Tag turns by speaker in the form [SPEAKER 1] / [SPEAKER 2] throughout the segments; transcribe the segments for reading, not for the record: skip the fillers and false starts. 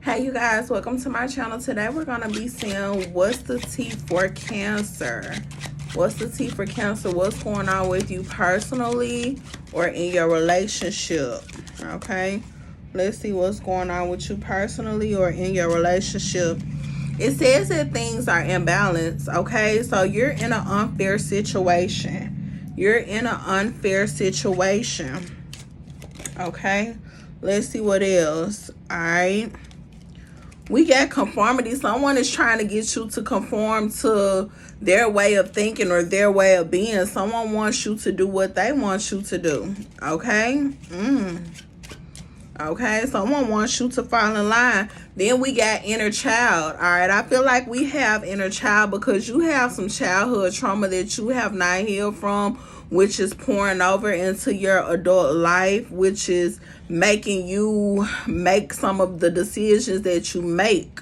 [SPEAKER 1] Hey you guys, welcome to my channel. Today we're going to be seeing what's the tea for Cancer. What's the tea for Cancer? What's going on with you personally or in your relationship? Okay, let's see what's going on with you personally or in your relationship. It says that things are imbalanced. Okay, so you're in an unfair situation. You're in an unfair situation. Okay, let's see what else. All right, we got conformity. Someone is trying to get you to conform to their way of thinking or their way of being. Someone wants you to do what they want you to do. Okay? Okay, someone wants you to fall in line. Then we got inner child. All right, I feel like we have inner child because you have some childhood trauma that you have not healed from, which is pouring over into your adult life, which is making you make some of the decisions that you make.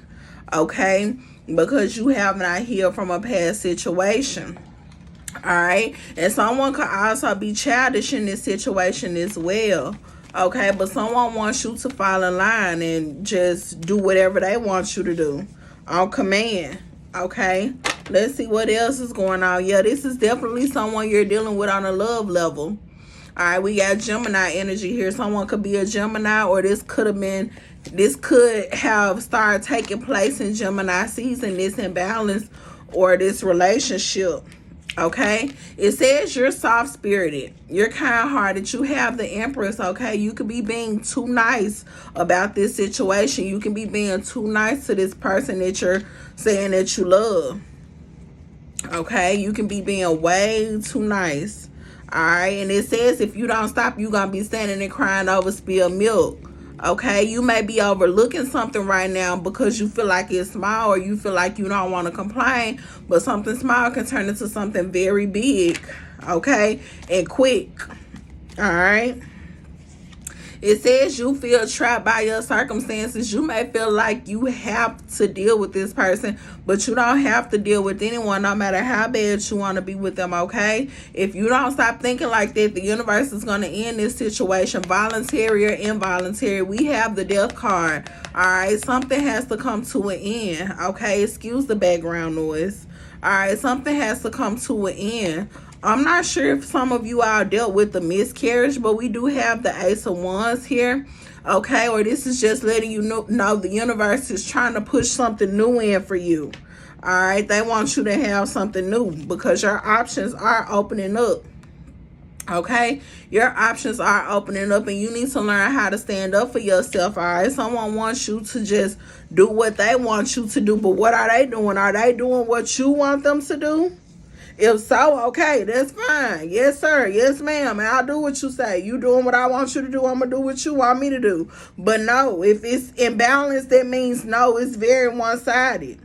[SPEAKER 1] Okay, because you have not healed from a past situation. All right, and someone could also be childish in this situation as well. Okay, but someone wants you to fall in line and just do whatever they want you to do on command. Okay, let's see what else is going on. Yeah, this is definitely someone you're dealing with on a love level. All right, we got Gemini energy here. Someone could be a Gemini, or this could have started taking place in Gemini season, this imbalance or this relationship. Okay, it says you're soft-spirited, you're kind-hearted, you have the Empress. Okay, you could be being too nice about this situation. You can be being too nice to this person that you're saying that you love. Okay, you can be being way too nice. All right, and it says if you don't stop, you're gonna be standing and crying over spilled milk. Okay, you may be overlooking something right now because you feel like it's small, or you feel like you don't want to complain, but something small can turn into something very big. Okay, and quick. All right, it says you feel trapped by your circumstances. You may feel like you have to deal with this person, but you don't have to deal with anyone, no matter how bad you want to be with them. Okay, if you don't stop thinking like that, the universe is going to end this situation, voluntary or involuntary. We have the death card. All right, something has to come to an end. Okay, excuse the background noise. All right, something has to come to an end. I'm not sure if some of you all dealt with the miscarriage, but we do have the Ace of Wands here. Okay, or this is just letting you know the universe is trying to push something new in for you. All right, they want you to have something new because your options are opening up. Okay, your options are opening up, and you need to learn how to stand up for yourself. All right, someone wants you to just do what they want you to do, but what are they doing? Are they doing what you want them to do? If so, okay, that's fine. Yes, sir. Yes, ma'am. I'll do what you say. You doing what I want you to do, I'm going to do what you want me to do. But no, if it's imbalanced, that means no, it's very one-sided.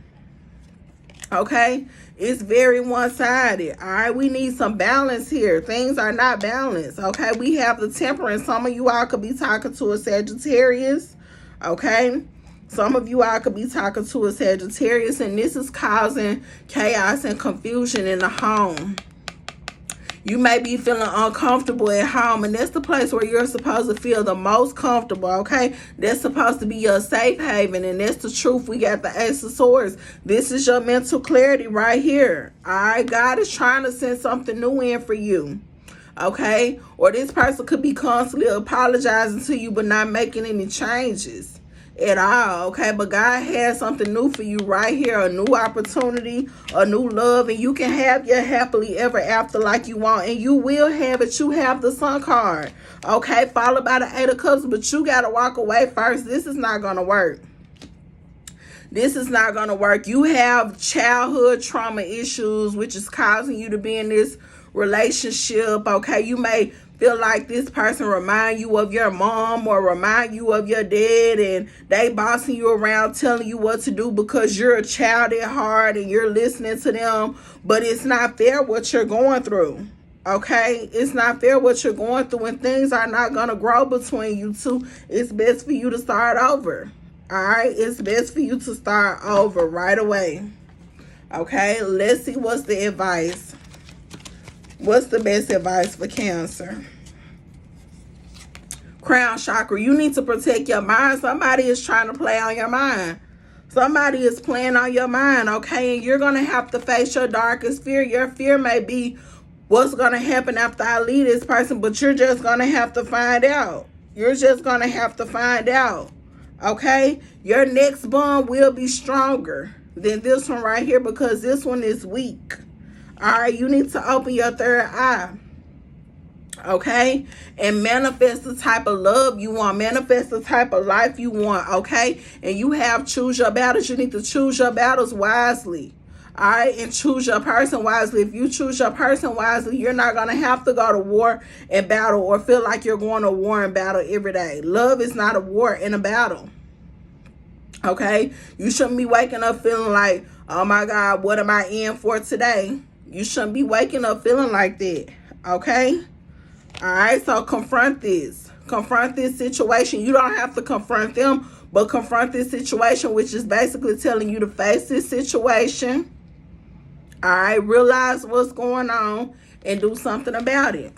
[SPEAKER 1] Okay? It's very one-sided. All right? We need some balance here. Things are not balanced. Okay? We have the Temperance. Some of you all could be talking to a Sagittarius. Okay? Some of you all could be talking to a Sagittarius, and this is causing chaos and confusion in the home. You may be feeling uncomfortable at home, and that's the place where you're supposed to feel the most comfortable, okay? That's supposed to be your safe haven, and that's the truth. We got the Ace of Swords. This is your mental clarity right here, all right? God is trying to send something new in for you. Okay? Or this person could be constantly apologizing to you but not making any changes at all. Okay, but God has something new for you right here, a new opportunity, a new love, and you can have your happily ever after like you want, and you will have it. You have the Sun card, okay, followed by the Eight of Cups, but you got to walk away first. This is not going to work. This is not going to work. You have childhood trauma issues, which is causing you to be in this relationship. Okay, you may feel like this person remind you of your mom or remind you of your dad, and they bossing you around telling you what to do because you're a child at heart and you're listening to them, but it's not fair what you're going through. Okay, it's not fair what you're going through, and things are not going to grow between you two. It's best for you to start over. All right, it's best for you to start over right away. Okay, let's see what's the advice. What's the best advice for Cancer? Crown chakra, you need to protect your mind. Somebody is trying to play on your mind. Somebody is playing on your mind, okay? And you're going to have to face your darkest fear. Your fear may be what's going to happen after I leave this person, but you're just going to have to find out. You're just going to have to find out, okay? Your next bond will be stronger than this one right here because this one is weak. All right, you need to open your third eye, okay, and manifest the type of love you want, manifest the type of life you want, okay? And you have choose your battles. You need to choose your battles wisely, all right, and choose your person wisely. If you choose your person wisely, you're not going to have to go to war and battle or feel like you're going to war and battle every day. Love is not a war and a battle, okay? You shouldn't be waking up feeling like, oh my God, what am I in for today? You shouldn't be waking up feeling like that, okay? All right, so confront this. Confront this situation. You don't have to confront them, but confront this situation, which is basically telling you to face this situation. All right, realize what's going on and do something about it.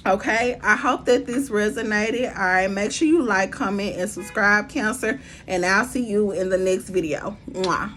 [SPEAKER 1] Okay, I hope that this resonated. All right, make sure you like, comment, and subscribe, Cancer, and I'll see you in the next video. Mwah.